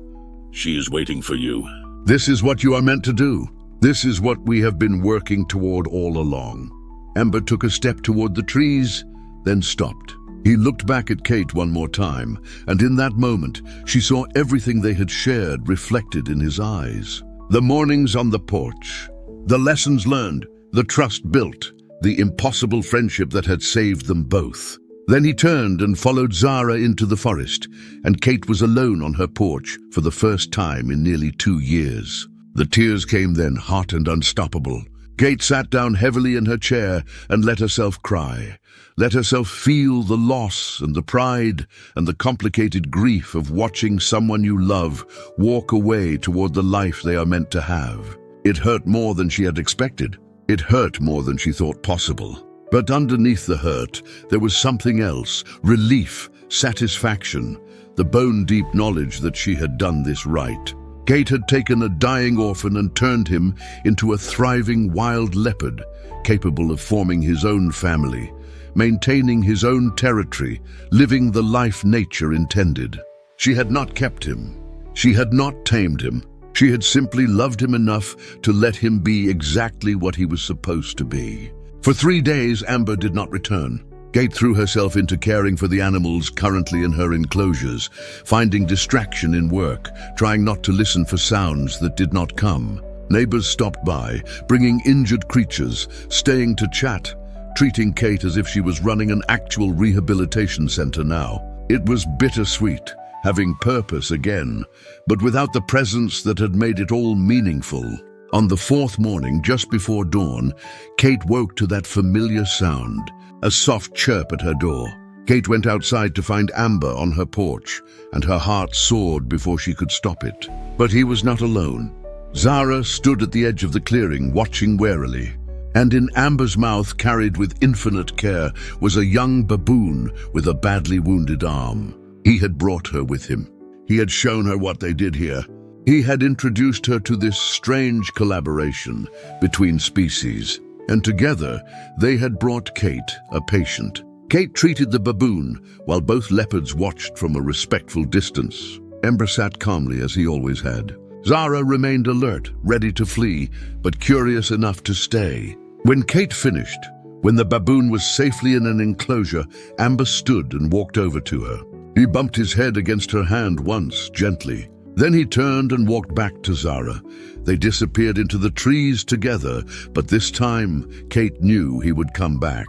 "She is waiting for you." "This is what you are meant to do. This is what we have been working toward all along." Amber took a step toward the trees, then stopped. He looked back at Kate one more time, and in that moment, she saw everything they had shared reflected in his eyes. The mornings on the porch, the lessons learned, the trust built, the impossible friendship that had saved them both. Then he turned and followed Zara into the forest, and Kate was alone on her porch for the first time in nearly 2 years. The tears came then, hot and unstoppable. Kate sat down heavily in her chair and let herself cry, let herself feel the loss and the pride and the complicated grief of watching someone you love walk away toward the life they are meant to have. It hurt more than she had expected. It hurt more than she thought possible. But underneath the hurt, there was something else, relief, satisfaction, the bone-deep knowledge that she had done this right. Kate had taken a dying orphan and turned him into a thriving wild leopard, capable of forming his own family, maintaining his own territory, living the life nature intended. She had not kept him. She had not tamed him. She had simply loved him enough to let him be exactly what he was supposed to be. For 3 days, Amber did not return. Kate threw herself into caring for the animals currently in her enclosures, finding distraction in work, trying not to listen for sounds that did not come. Neighbors stopped by, bringing injured creatures, staying to chat, treating Kate as if she was running an actual rehabilitation center now. It was bittersweet, having purpose again, but without the presence that had made it all meaningful. On the fourth morning, just before dawn, Kate woke to that familiar sound, a soft chirp at her door. Kate went outside to find Amber on her porch, and her heart soared before she could stop it. But he was not alone. Zara stood at the edge of the clearing, watching warily, and in Amber's mouth, carried with infinite care, was a young baboon with a badly wounded arm. He had brought her with him. He had shown her what they did here. He had introduced her to this strange collaboration between species, and together they had brought Kate, a patient. Kate treated the baboon, while both leopards watched from a respectful distance. Amber sat calmly as he always had. Zara remained alert, ready to flee, but curious enough to stay. When Kate finished, when the baboon was safely in an enclosure, Amber stood and walked over to her. He bumped his head against her hand once, gently. Then he turned and walked back to Zara. They disappeared into the trees together, but this time, Kate knew he would come back.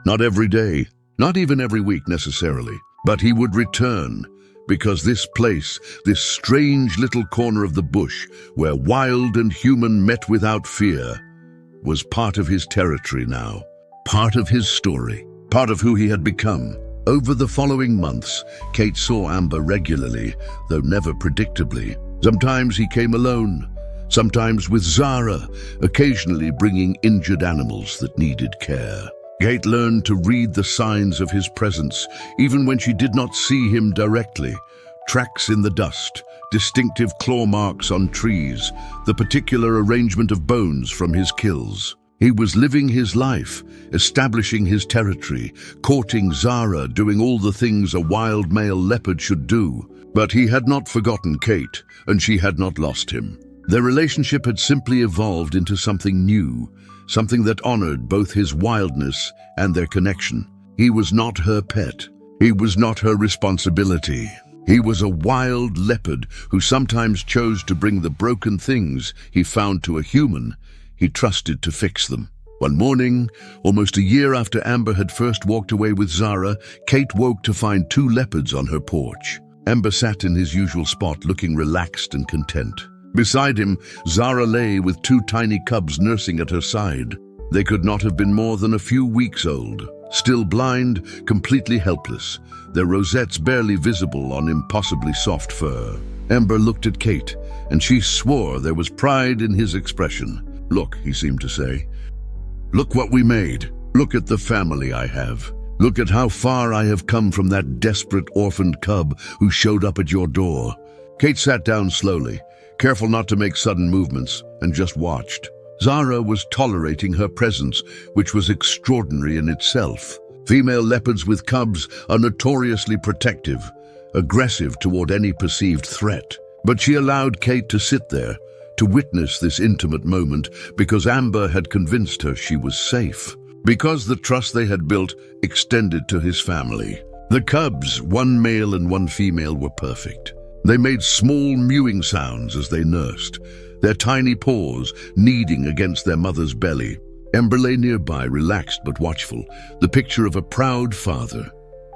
Not every day, not even every week necessarily, but he would return, because this place, this strange little corner of the bush, where wild and human met without fear, was part of his territory now, part of his story, part of who he had become. Over the following months, Kate saw Amber regularly, though never predictably. Sometimes he came alone, sometimes with Zara, occasionally bringing injured animals that needed care. Kate learned to read the signs of his presence, even when she did not see him directly. Tracks in the dust, distinctive claw marks on trees, the particular arrangement of bones from his kills. He was living his life, establishing his territory, courting Zara, doing all the things a wild male leopard should do. But he had not forgotten Kate, and she had not lost him. Their relationship had simply evolved into something new, something that honored both his wildness and their connection. He was not her pet. He was not her responsibility. He was a wild leopard who sometimes chose to bring the broken things he found to a human he trusted to fix them. One morning, almost a year after Amber had first walked away with Zara, Kate woke to find two leopards on her porch. Amber sat in his usual spot, looking relaxed and content. Beside him, Zara lay with two tiny cubs nursing at her side. They could not have been more than a few weeks old, still blind, completely helpless, their rosettes barely visible on impossibly soft fur. Amber looked at Kate, and she swore there was pride in his expression. "Look," he seemed to say. "Look what we made. Look at the family I have. Look at how far I have come from that desperate orphaned cub who showed up at your door." Kate sat down slowly, careful not to make sudden movements, and just watched. Zara was tolerating her presence, which was extraordinary in itself. Female leopards with cubs are notoriously protective, aggressive toward any perceived threat. But she allowed Kate to sit there, to witness this intimate moment, because Amber had convinced her she was safe. Because the trust they had built extended to his family. The cubs, one male and one female, were perfect. They made small mewing sounds as they nursed, their tiny paws kneading against their mother's belly. Amber lay nearby, relaxed but watchful, the picture of a proud father.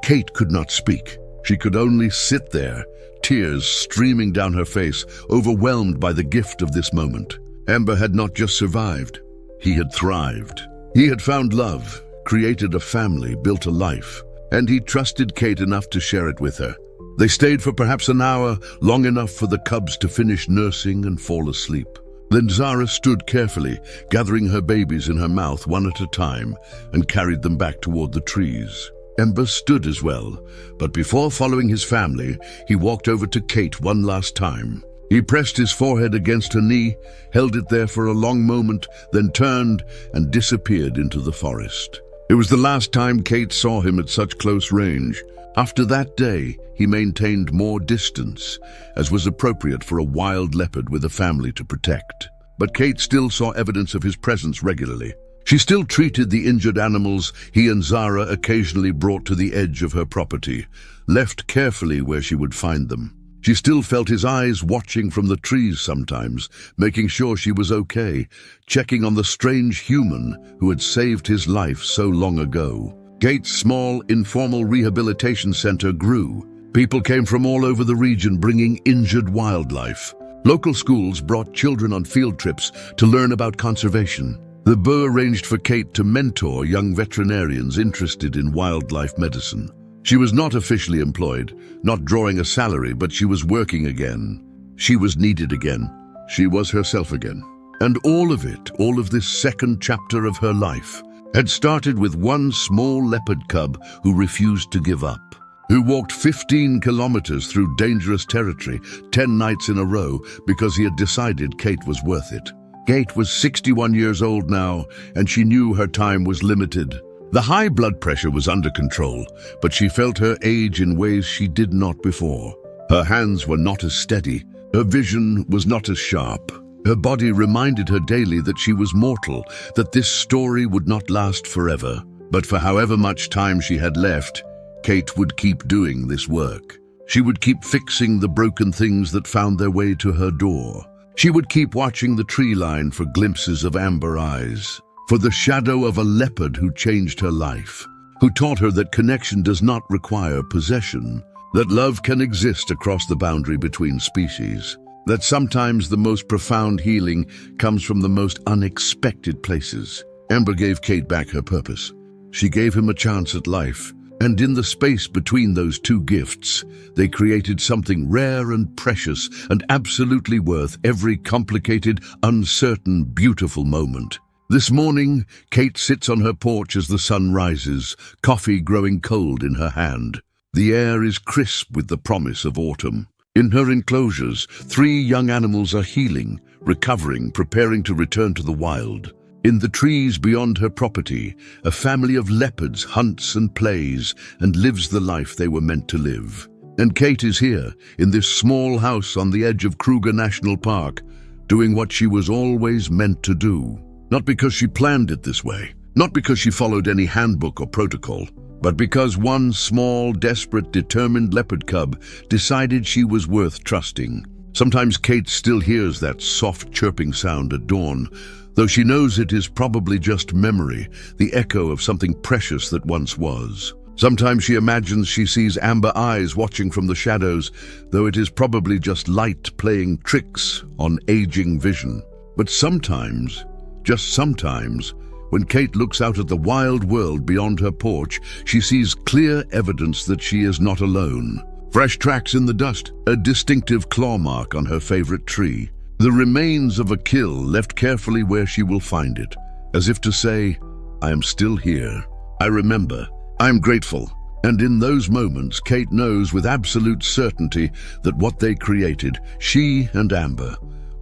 Kate could not speak. She could only sit there, tears streaming down her face, overwhelmed by the gift of this moment. Amber had not just survived, he had thrived. He had found love, created a family, built a life, and he trusted Kate enough to share it with her. They stayed for perhaps an hour, long enough for the cubs to finish nursing and fall asleep. Then Zara stood carefully, gathering her babies in her mouth one at a time, and carried them back toward the trees. Amber stood as well, but before following his family, he walked over to Kate one last time. He pressed his forehead against her knee, held it there for a long moment, then turned and disappeared into the forest. It was the last time Kate saw him at such close range. After that day, he maintained more distance, as was appropriate for a wild leopard with a family to protect. But Kate still saw evidence of his presence regularly. She still treated the injured animals he and Zara occasionally brought to the edge of her property, left carefully where she would find them. She still felt his eyes watching from the trees sometimes, making sure she was okay, checking on the strange human who had saved his life so long ago. Kate's small, informal rehabilitation center grew. People came from all over the region bringing injured wildlife. Local schools brought children on field trips to learn about conservation. The Borough arranged for Kate to mentor young veterinarians interested in wildlife medicine. She was not officially employed, not drawing a salary, but she was working again. She was needed again. She was herself again. And all of this second chapter of her life, had started with one small leopard cub who refused to give up, who walked 15 kilometers through dangerous territory 10 nights in a row because he had decided Kate was worth it. Kate was 61 years old now, and she knew her time was limited. The high blood pressure was under control, but she felt her age in ways she did not before. Her hands were not as steady, her vision was not as sharp. Her body reminded her daily that she was mortal, that this story would not last forever. But for however much time she had left, Kate would keep doing this work. She would keep fixing the broken things that found their way to her door. She would keep watching the tree line for glimpses of amber eyes, for the shadow of a leopard who changed her life, who taught her that connection does not require possession, that love can exist across the boundary between species, that sometimes the most profound healing comes from the most unexpected places. Amber gave Kate back her purpose. She gave him a chance at life, and in the space between those two gifts, they created something rare and precious and absolutely worth every complicated, uncertain, beautiful moment. This morning, Kate sits on her porch as the sun rises, coffee growing cold in her hand. The air is crisp with the promise of autumn. In her enclosures, 3 young animals are healing, recovering, preparing to return to the wild. In the trees beyond her property, a family of leopards hunts and plays and lives the life they were meant to live. And Kate is here, in this small house on the edge of Kruger National Park, doing what she was always meant to do. Not because she planned it this way, not because she followed any handbook or protocol, but because one small, desperate, determined leopard cub decided she was worth trusting. Sometimes Kate still hears that soft chirping sound at dawn, though she knows it is probably just memory, the echo of something precious that once was. Sometimes she imagines she sees amber eyes watching from the shadows, though it is probably just light playing tricks on aging vision. But sometimes, just sometimes, when Kate looks out at the wild world beyond her porch, she sees clear evidence that she is not alone. Fresh tracks in the dust, a distinctive claw mark on her favorite tree. The remains of a kill left carefully where she will find it, as if to say, I am still here. I remember. I am grateful. And in those moments, Kate knows with absolute certainty that what they created, she and Amber,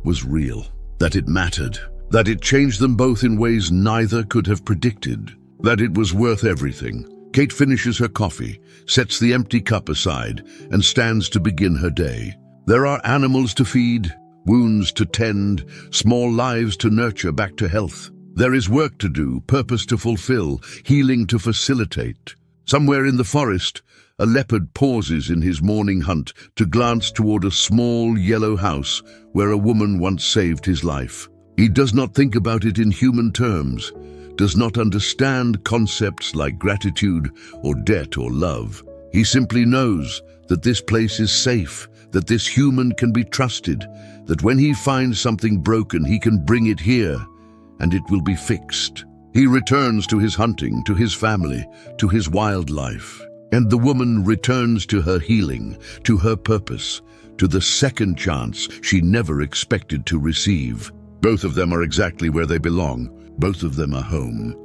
was real. That it mattered. That it changed them both in ways neither could have predicted. That it was worth everything. Kate finishes her coffee, sets the empty cup aside, and stands to begin her day. There are animals to feed, wounds to tend, small lives to nurture back to health. There is work to do, purpose to fulfill, healing to facilitate. Somewhere in the forest, a leopard pauses in his morning hunt to glance toward a small yellow house where a woman once saved his life. He does not think about it in human terms, does not understand concepts like gratitude or debt or love. He simply knows that this place is safe, that this human can be trusted, that when he finds something broken, he can bring it here, and it will be fixed. He returns to his hunting, to his family, to his wildlife. And the woman returns to her healing, to her purpose, to the second chance she never expected to receive. Both of them are exactly where they belong. Both of them are home.